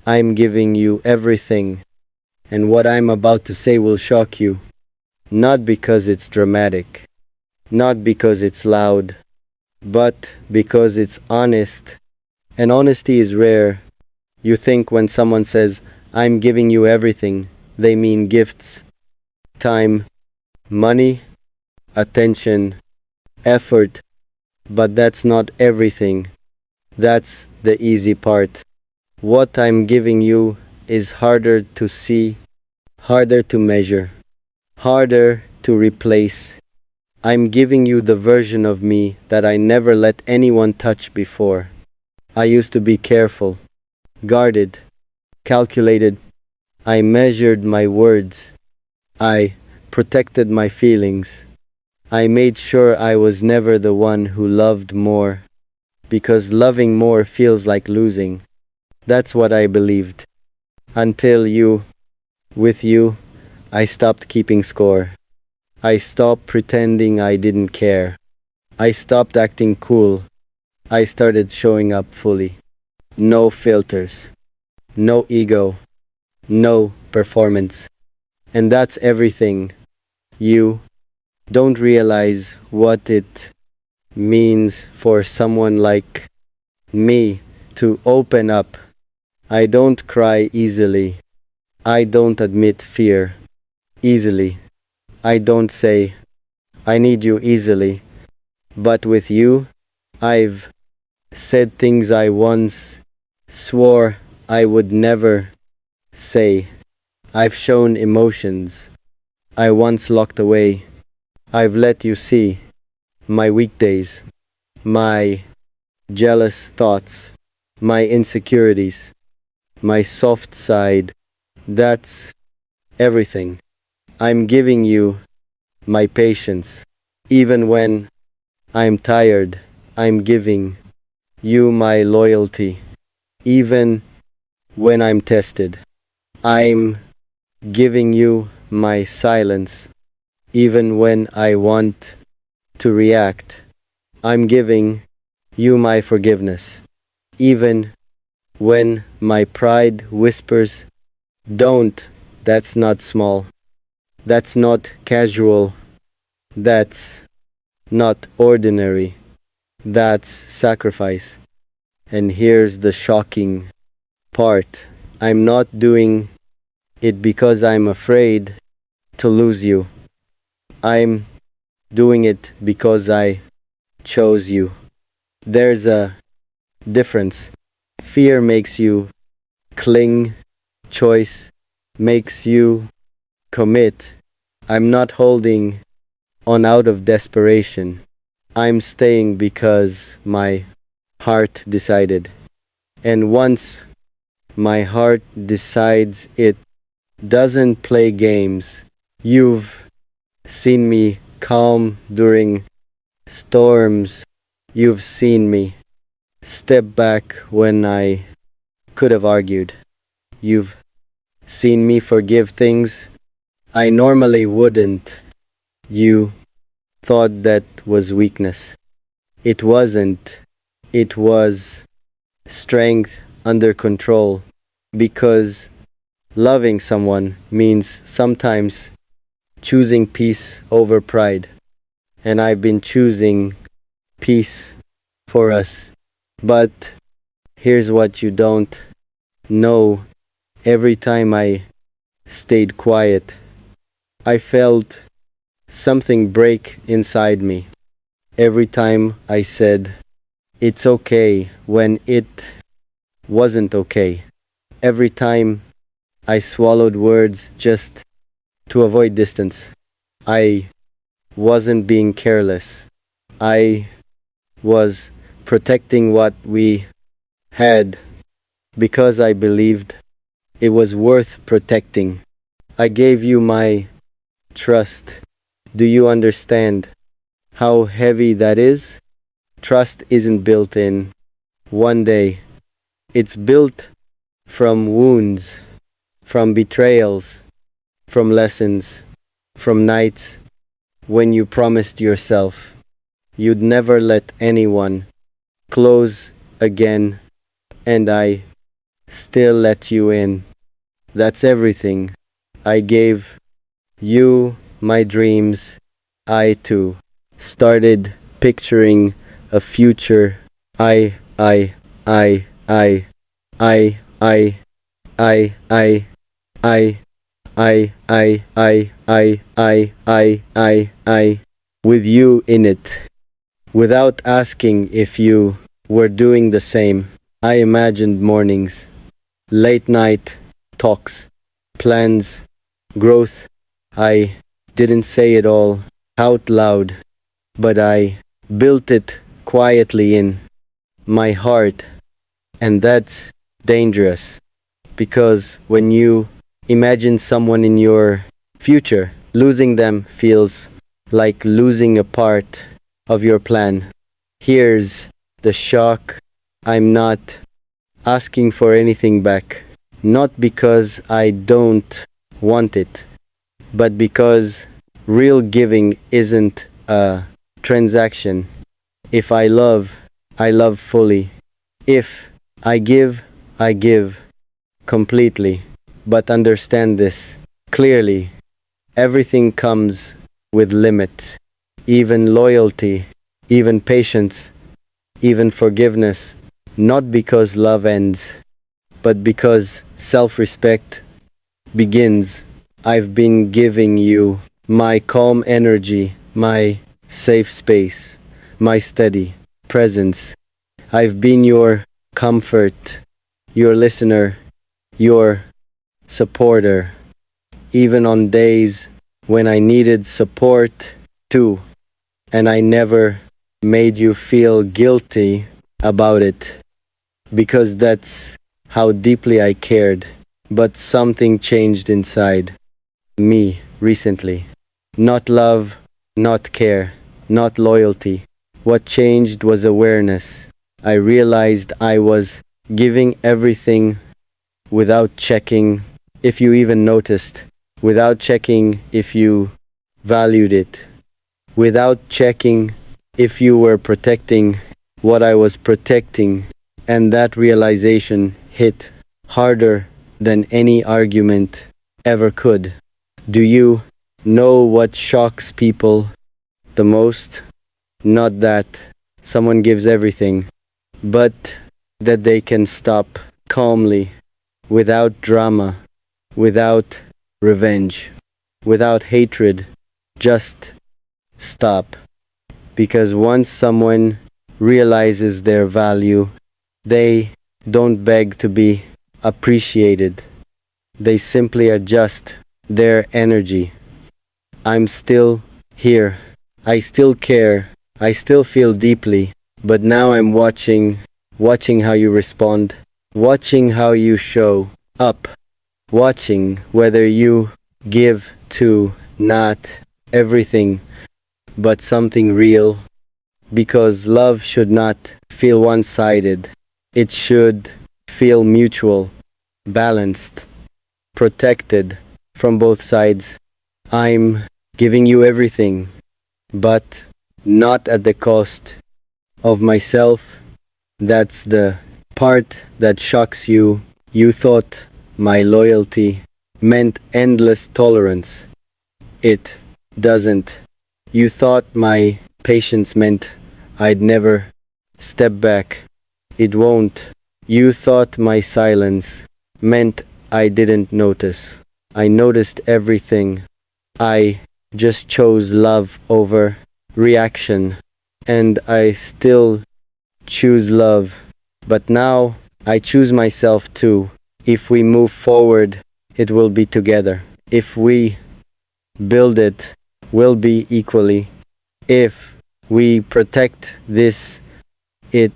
I'm giving you everything, and what I'm about to say will shock you. Not because it's dramatic, not because it's loud, but because it's honest. And honesty is rare. You think when someone says, I'm giving you everything, they mean gifts, time, money, attention, effort, but that's not everything. That's the easy part. What I'm giving you is harder to see, harder to measure, harder to replace. I'm giving you the version of me that I never let anyone touch before. I used to be careful, guarded, calculated. I measured my words. I protected my feelings. I made sure I was never the one who loved more, because loving more feels like losing. That's what I believed. Until with you, I stopped keeping score. I stopped pretending I didn't care. I stopped acting cool. I started showing up fully. No filters. No ego. No performance. And that's everything. You don't realize what it means for someone like me to open up. I don't cry easily. I don't admit fear easily. I don't say, I need you easily. But with you, I've said things I once swore I would never say. I've shown emotions I once locked away. I've let you see my weekdays, my jealous thoughts, my insecurities, my soft side. That's everything. I'm giving you my patience. Even when I'm tired, I'm giving you my loyalty. Even when I'm tested, I'm giving you my silence. Even when I want to react, I'm giving you my forgiveness. Even when my pride whispers, don't, that's not small. That's not casual. That's not ordinary. That's sacrifice. And here's the shocking part. I'm not doing it because I'm afraid to lose you. I'm doing it because I chose you. There's a difference. Fear makes you cling, choice makes you commit. I'm not holding on out of desperation. I'm staying because my heart decided. And once my heart decides, it doesn't play games. You've seen me calm during storms. You've seen me step back when I could have argued. You've seen me forgive things I normally wouldn't. You thought that was weakness. It wasn't. It was strength under control. Because loving someone means sometimes choosing peace over pride. And I've been choosing peace for us. But here's what you don't know. Every time I stayed quiet, I felt something break inside me. Every time I said, it's okay when it wasn't okay. Every time I swallowed words just to avoid distance. I wasn't being careless. I was protecting what we had because I believed it was worth protecting. I gave you my trust. Do you understand how heavy that is? Trust isn't built in one day. It's built from wounds, from betrayals, from lessons, from nights when you promised yourself you'd never let anyone close again, and I still let you in. That's everything. I gave you my dreams. I too started picturing a future. I, I, I, I, I, I, I, I, I, I, with you in it. Without asking if you were doing the same, I imagined mornings, late night talks, plans, growth. I didn't say it all out loud, but I built it quietly in my heart, and that's dangerous because when you imagine someone in your future, losing them feels like losing a part of your plan. Here's the shock. I'm not asking for anything back. Not because I don't want it, but because real giving isn't a transaction. If I love fully. If I give completely. But understand this clearly. Everything comes with limits, even loyalty, even patience, even forgiveness, not because love ends, but because self respect begins. I've been giving you my calm energy, my safe space, my steady presence. I've been your comfort, your listener, your supporter, even on days when I needed support too, and I never made you feel guilty about it because that's how deeply I cared. But something changed inside me recently. Not love, not care, not loyalty. What changed was awareness. I realized I was giving everything without checking if you even noticed, without checking if you valued it, without checking if you were protecting what I was protecting. And that realization hit harder than any argument ever could. Do you know what shocks people the most? Not that someone gives everything, but that they can stop calmly, without drama, without revenge, without hatred, just stop. Because once someone realizes their value, they don't beg to be appreciated. They simply adjust their energy. I'm still here. I still care. I still feel deeply. But now I'm watching how you respond, watching how you show up, watching whether you give to not everything, but something real. Because love should not feel one sided, it should feel mutual, balanced, protected from both sides. I'm giving you everything, but not at the cost of myself. That's the part that shocks you. You thought my loyalty meant endless tolerance. It doesn't. You thought my patience meant I'd never step back. It won't. You thought my silence meant I didn't notice. I noticed everything. I just chose love over reaction. And I still choose love. But now I choose myself too. If we move forward, it will be together. If we build it, we'll be equally. If we protect this, it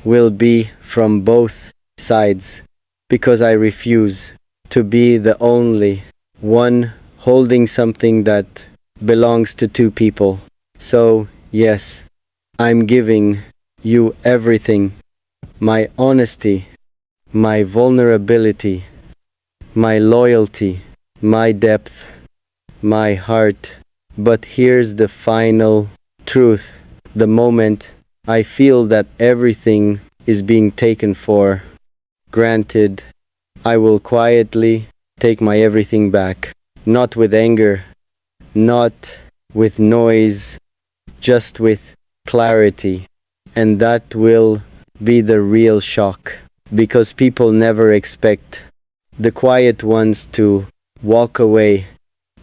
will be from both sides. Because I refuse to be the only one holding something that belongs to two people. So, yes, I'm giving you everything, my honesty, my vulnerability, my loyalty, my depth, my heart. But here's the final truth. The moment I feel that everything is being taken for Granted, I will quietly take my everything back. Not with anger, not with noise, just with clarity. And that will be the real shock. Because people never expect the quiet ones to walk away.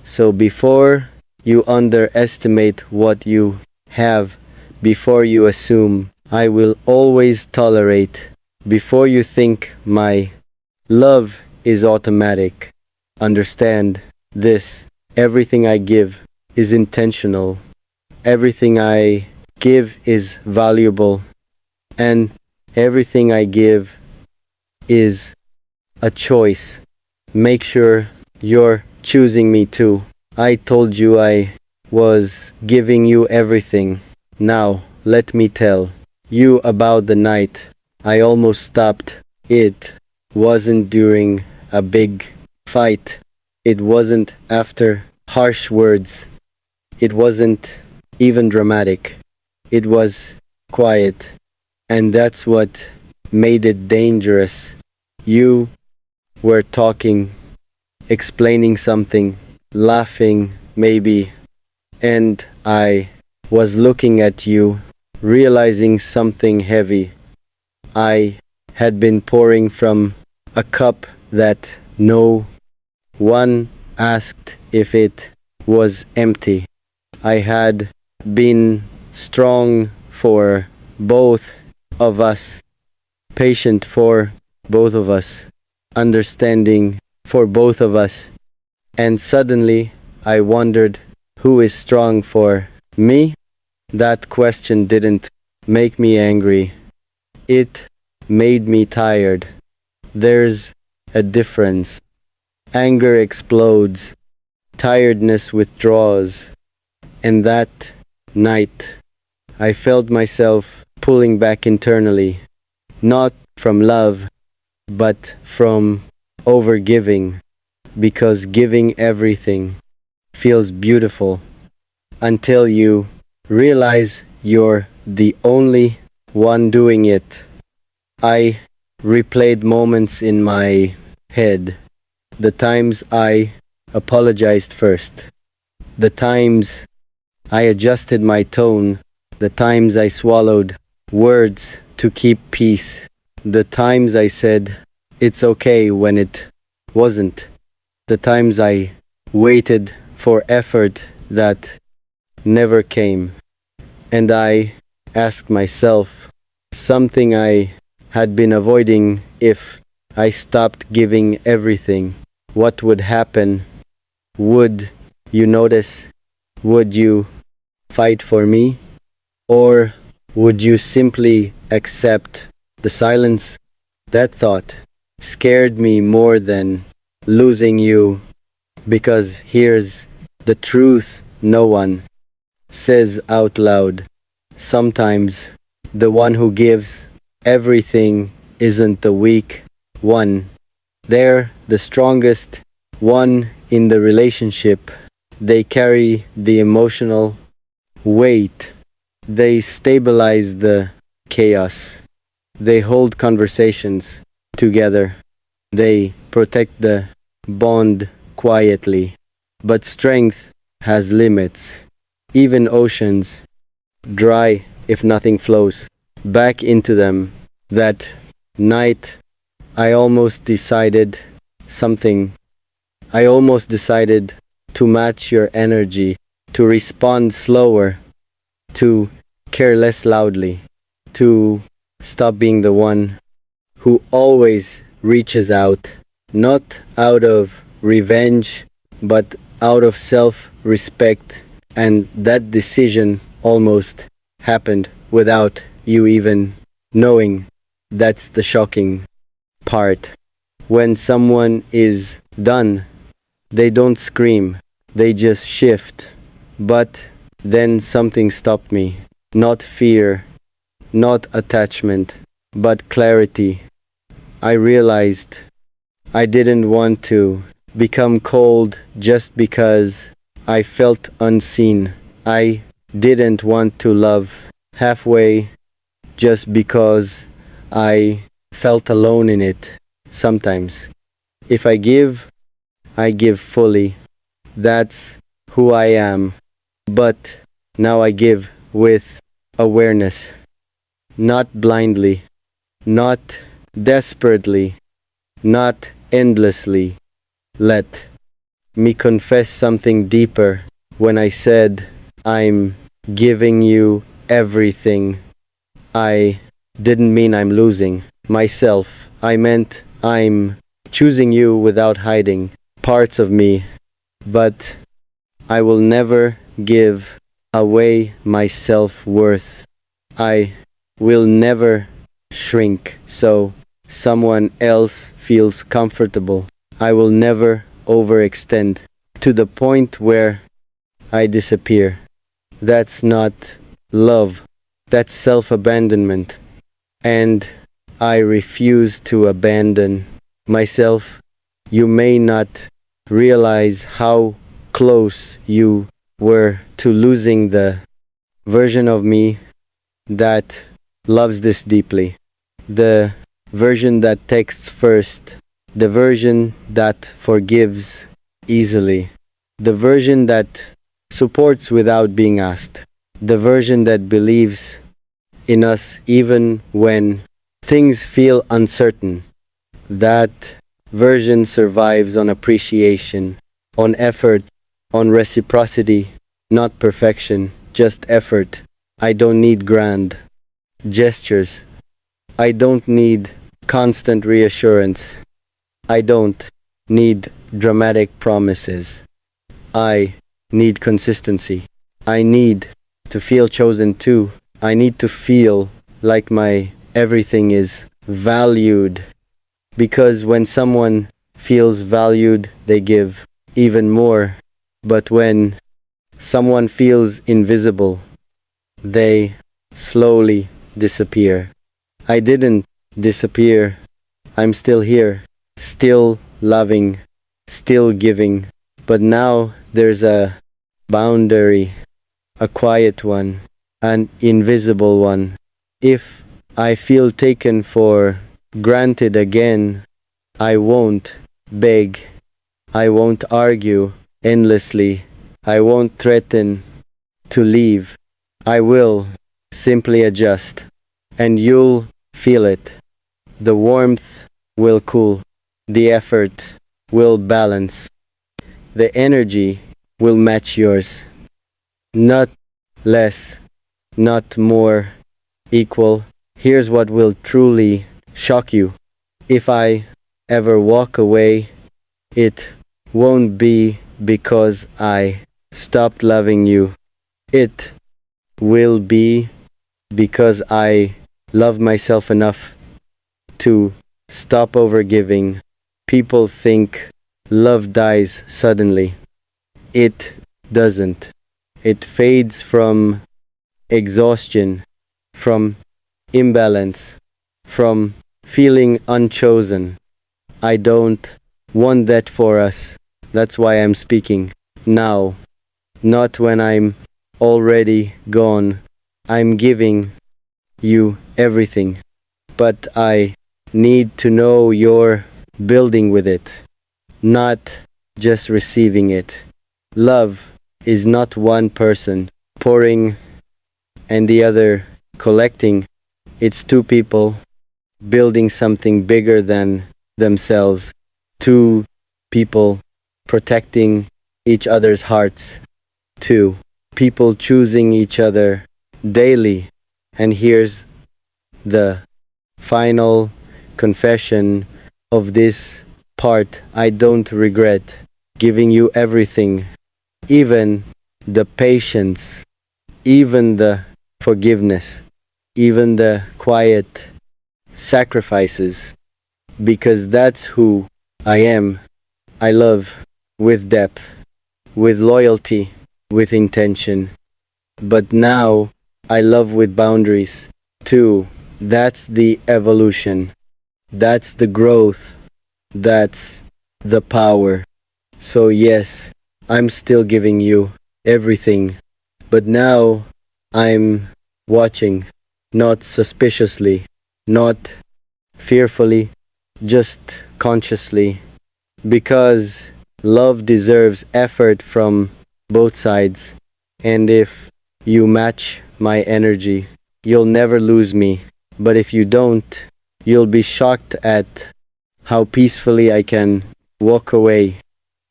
So before you underestimate what you have, before you assume I will always tolerate, before you think my love is automatic, understand this: everything I give is intentional, everything I give is valuable, and everything I give is a choice. Make sure you're choosing me too. I told you I was giving you everything. Now, let me tell you about the night I almost stopped. It wasn't during a big fight. It wasn't after harsh words. It wasn't even dramatic. It was quiet. And that's what made it dangerous. You were talking, explaining something, laughing, maybe, and I was looking at you, realizing something heavy. I had been pouring from a cup that no one asked if it was empty. I had been strong for both of us, patient for both of us, understanding for both of us, and suddenly I wondered, who is strong for me? That question didn't make me angry. It made me tired. There's a difference. Anger explodes, tiredness withdraws, and that night I felt myself pulling back internally, not from love, but from overgiving, because giving everything feels beautiful until you realize you're the only one doing it. I replayed moments in my head, the times I apologized first, the times I adjusted my tone, the times I swallowed words to keep peace, the times I said it's okay when it wasn't, the times I waited for effort that never came. And I asked myself something I had been avoiding: if I stopped giving everything, what would happen? Would you notice? Would you fight for me? Or would you simply accept the silence? That thought scared me more than losing you, because here's the truth no one says out loud. Sometimes the one who gives everything isn't the weak one. They're the strongest one in the relationship. They carry the emotional weight. They stabilize the chaos. They hold conversations together. They protect the bond quietly. But strength has limits. Even oceans dry if nothing flows back into them. That night, I almost decided something. I almost decided to match your energy, to respond slower, to care less loudly, to stop being the one who always reaches out, not out of revenge, but out of self-respect. And that decision almost happened without you even knowing. That's the shocking part. When someone is done, they don't scream, they just shift. But then something stopped me. Not fear, not attachment, but clarity. I realized I didn't want to become cold just because I felt unseen. I didn't want to love halfway just because I felt alone in it. sometimes. If I give fully. That's who I am. But now I give with awareness, not blindly, not desperately, not endlessly. Let me confess something deeper. When I said I'm giving you everything, I didn't mean I'm losing myself. I meant I'm choosing you without hiding parts of me. But I will never give away my self-worth. I will never shrink so someone else feels comfortable. I will never overextend to the point where I disappear. That's not love. That's self-abandonment. And I refuse to abandon myself. You may not realize how close you were to losing the version of me that loves this deeply. The version that texts first. The version that forgives easily. The version that supports without being asked. The version that believes in us even when things feel uncertain. That version survives on appreciation, on effort, on reciprocity, not perfection, just effort. I don't need grand gestures. I don't need constant reassurance. I don't need dramatic promises. I need consistency. I need to feel chosen too. I need to feel like my everything is valued. Because when someone feels valued, they give even more. But when someone feels invisible, they slowly disappear. I didn't disappear. I'm still here, still loving, still giving. But now there's a boundary, a quiet one, an invisible one. If I feel taken for granted again, I won't beg. I won't argue endlessly. I won't threaten to leave. I will simply adjust. And you'll feel it. The warmth will cool. The effort will balance. The energy will match yours. Not less, not more, equal. Here's what will truly shock you. If I ever walk away, it won't be because I stopped loving you. It will be because I love myself enough to stop overgiving. People think love dies suddenly. It doesn't. It fades from exhaustion, from imbalance, from feeling unchosen. I don't want that for us. That's why I'm speaking now, not when I'm already gone. I'm giving you everything, but I need to know you're building with it, not just receiving it. Love is not one person pouring and the other collecting. It's two people building something bigger than themselves. Two people protecting each other's hearts. Two people choosing each other daily. And here's the final confession of this part. I don't regret giving you everything, even the patience, even the forgiveness, even the quiet sacrifices, because that's who I am. I love with depth, with loyalty, with intention. But now I love with boundaries too. That's the evolution. That's the growth. That's the power. So, yes, I'm still giving you everything. But now I'm watching, not suspiciously, not fearfully, just consciously, because love deserves effort from both sides. And if you match my energy, you'll never lose me. But if you don't, you'll be shocked at how peacefully I can walk away.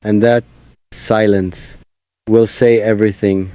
And that silence will say everything.